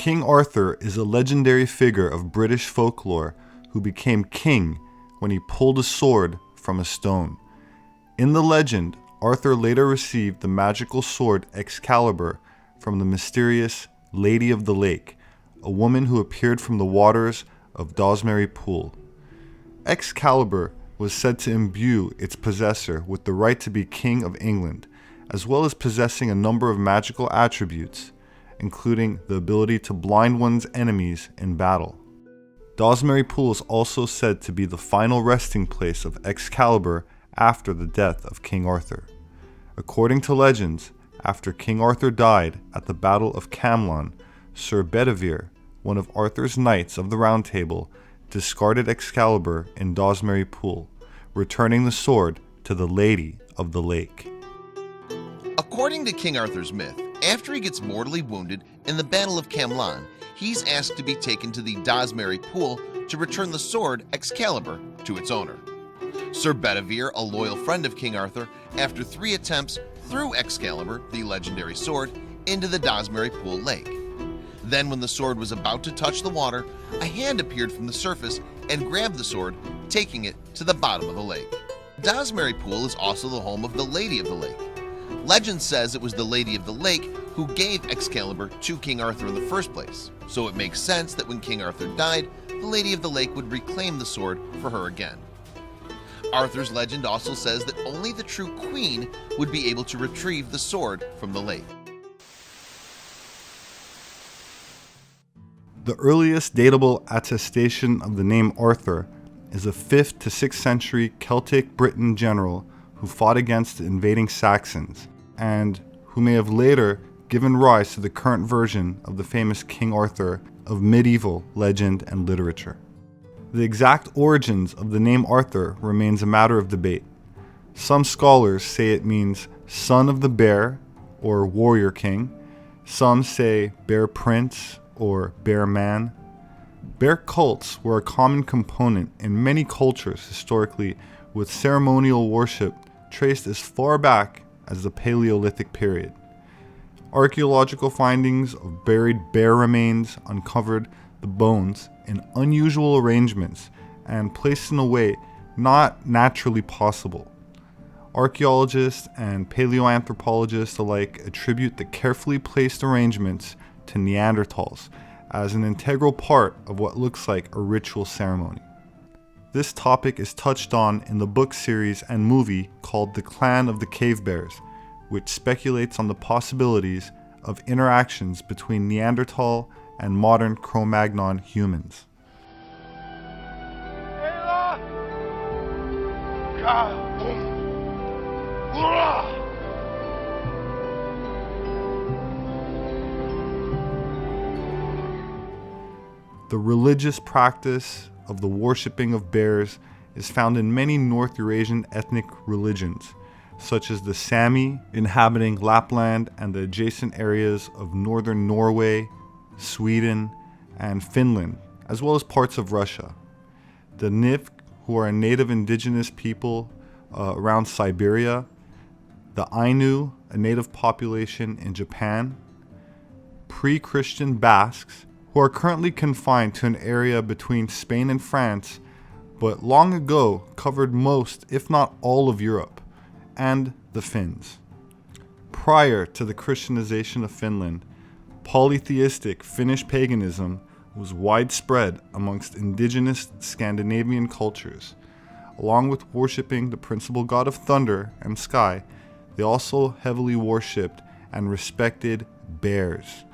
King Arthur is a legendary figure of British folklore who became king when he pulled a sword from a stone. In the legend, Arthur later received the magical sword Excalibur from the mysterious Lady of the Lake, a woman who appeared from the waters of Dozmary Pool. Excalibur was said to imbue its possessor with the right to be King of England, as well as possessing a number of magical attributes, including the ability to blind one's enemies in battle. Dozmary Pool is also said to be the final resting place of Excalibur after the death of King Arthur. According to legends, after King Arthur died at the Battle of Camlan, Sir Bedivere, one of Arthur's knights of the Round Table, discarded Excalibur in Dozmary Pool, returning the sword to the Lady of the Lake. According to King Arthur's myth, after he gets mortally wounded in the Battle of Camlan, he's asked to be taken to the Dozmary Pool to return the sword Excalibur to its owner. Sir Bedivere, a loyal friend of King Arthur, after 3 attempts threw Excalibur, the legendary sword, into the Dozmary Pool lake. Then when the sword was about to touch the water, a hand appeared from the surface and grabbed the sword, taking it to the bottom of the lake. Dozmary Pool is also the home of the Lady of the Lake. Legend says it was the Lady of the Lake who gave Excalibur to King Arthur in the first place, so it makes sense that when King Arthur died, the Lady of the Lake would reclaim the sword for her again. Arthur's legend also says that only the true queen would be able to retrieve the sword from the lake. The earliest datable attestation of the name Arthur is a 5th to 6th century Celtic Briton general who fought against the invading Saxons, and who may have later given rise to the current version of the famous King Arthur of medieval legend and literature. The exact origins of the name Arthur remains a matter of debate. Some scholars say it means son of the bear or warrior king. Some say bear prince or bear man. Bear cults were a common component in many cultures historically, with ceremonial worship traced as far back as the Paleolithic period. Archaeological findings of buried bear remains uncovered the bones in unusual arrangements and placed in a way not naturally possible. Archaeologists and paleoanthropologists alike attribute the carefully placed arrangements to Neanderthals as an integral part of what looks like a ritual ceremony. This topic is touched on in the book series and movie called The Clan of the Cave Bears, which speculates on the possibilities of interactions between Neanderthal and modern Cro-Magnon humans. The religious practice of the worshipping of bears is found in many North Eurasian ethnic religions, such as the Sami inhabiting Lapland and the adjacent areas of northern Norway, Sweden, and Finland, as well as parts of Russia. The Nivk, who are a native indigenous people around Siberia. The Ainu, a native population in Japan. Pre-Christian Basques, who are currently confined to an area between Spain and France, but long ago covered most, if not all, of Europe. And the Finns. Prior to the Christianization of Finland, polytheistic Finnish paganism was widespread amongst indigenous Scandinavian cultures. Along with worshipping the principal god of thunder and sky, they also heavily worshipped and respected bears,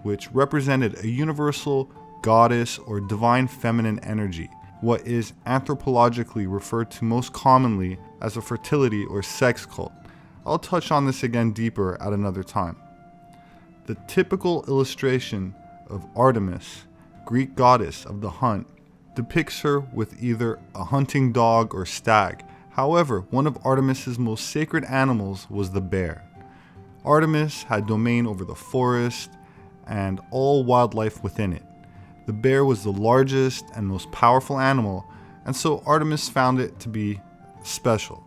which represented a universal goddess or divine feminine energy, what is anthropologically referred to most commonly as a fertility or sex cult. I'll touch on this again deeper at another time. The typical illustration of Artemis, Greek goddess of the hunt, depicts her with either a hunting dog or stag. However, one of Artemis's most sacred animals was the bear. Artemis had domain over the forest and all wildlife within it. The bear was the largest and most powerful animal, and so Artemis found it to be special.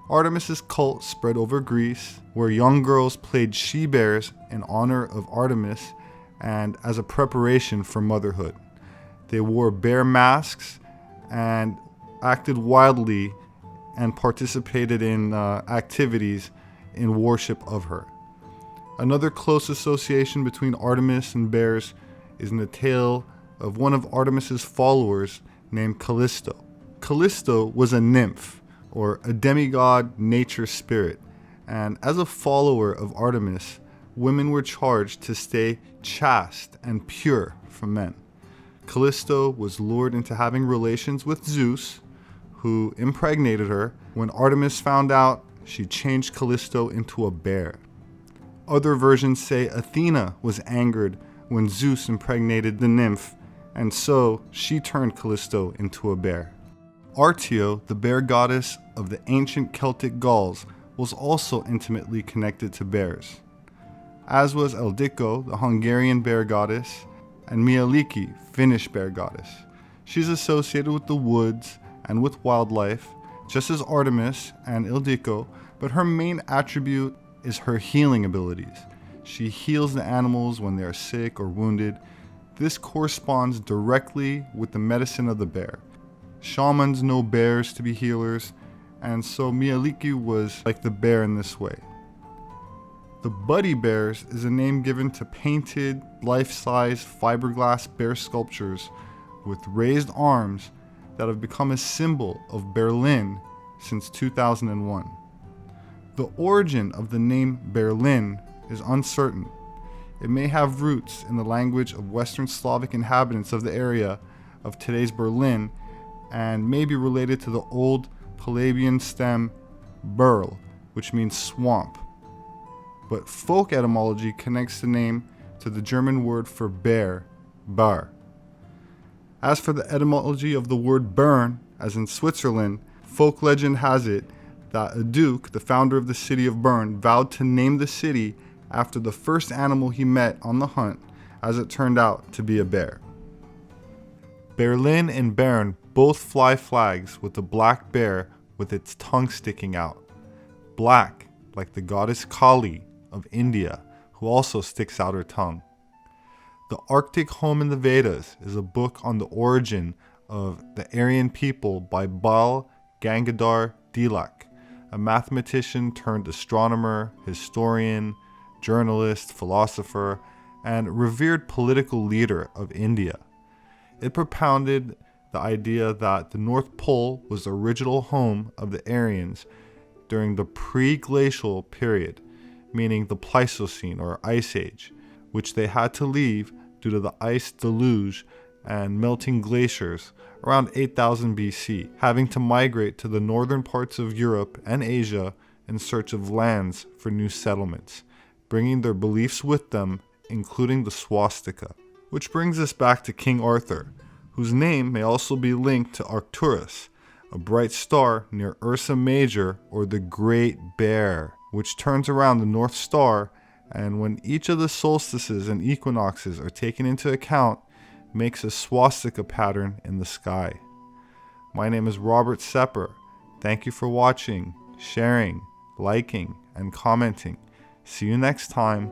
Artemis's cult spread over Greece, where young girls played she-bears in honor of Artemis, and as a preparation for motherhood. They wore bear masks and acted wildly and participated in activities in worship of her. Another close association between Artemis and bears is in the tale of one of Artemis's followers named Callisto. Callisto was a nymph, or a demigod nature spirit, and as a follower of Artemis, women were charged to stay chaste and pure from men. Callisto was lured into having relations with Zeus, who impregnated her. When Artemis found out, she changed Callisto into a bear. Other versions say Athena was angered when Zeus impregnated the nymph, and so she turned Callisto into a bear. Artio, the bear goddess of the ancient Celtic Gauls, was also intimately connected to bears, as was Eldiko, the Hungarian bear goddess, and Mieliki, Finnish bear goddess. She's associated with the woods and with wildlife, just as Artemis and Eldiko, but her main attribute is her healing abilities. She heals the animals when they are sick or wounded. This corresponds directly with the medicine of the bear. Shamans know bears to be healers, and so Mieliki was like the bear in this way. The Buddy Bears is a name given to painted, life-size fiberglass bear sculptures with raised arms that have become a symbol of Berlin since 2001. The origin of the name Berlin is uncertain. It may have roots in the language of Western Slavic inhabitants of the area of today's Berlin and may be related to the old Palabian stem Berl, which means swamp. But folk etymology connects the name to the German word for bear, Bar. As for the etymology of the word Bern, as in Switzerland, folk legend has it that a duke, the founder of the city of Bern, vowed to name the city after the first animal he met on the hunt, as it turned out to be a bear. Berlin and Bern both fly flags with a black bear with its tongue sticking out. Black, like the goddess Kali of India, who also sticks out her tongue. The Arctic Home in the Vedas is a book on the origin of the Aryan people by Bal Gangadhar Tilak, a mathematician turned astronomer, historian, journalist, philosopher, and revered political leader of India. It propounded the idea that the North Pole was the original home of the Aryans during the pre-glacial period, meaning the Pleistocene or Ice Age, which they had to leave due to the ice deluge and melting glaciers around 8000 BC, having to migrate to the northern parts of Europe and Asia in search of lands for new settlements, bringing their beliefs with them, including the swastika. Which brings us back to King Arthur, whose name may also be linked to Arcturus, a bright star near Ursa Major, or the Great Bear, which turns around the North Star, and when each of the solstices and equinoxes are taken into account, makes a swastika pattern in the sky. My name is Robert Sepehr. Thank you for watching, sharing, liking, and commenting. See you next time.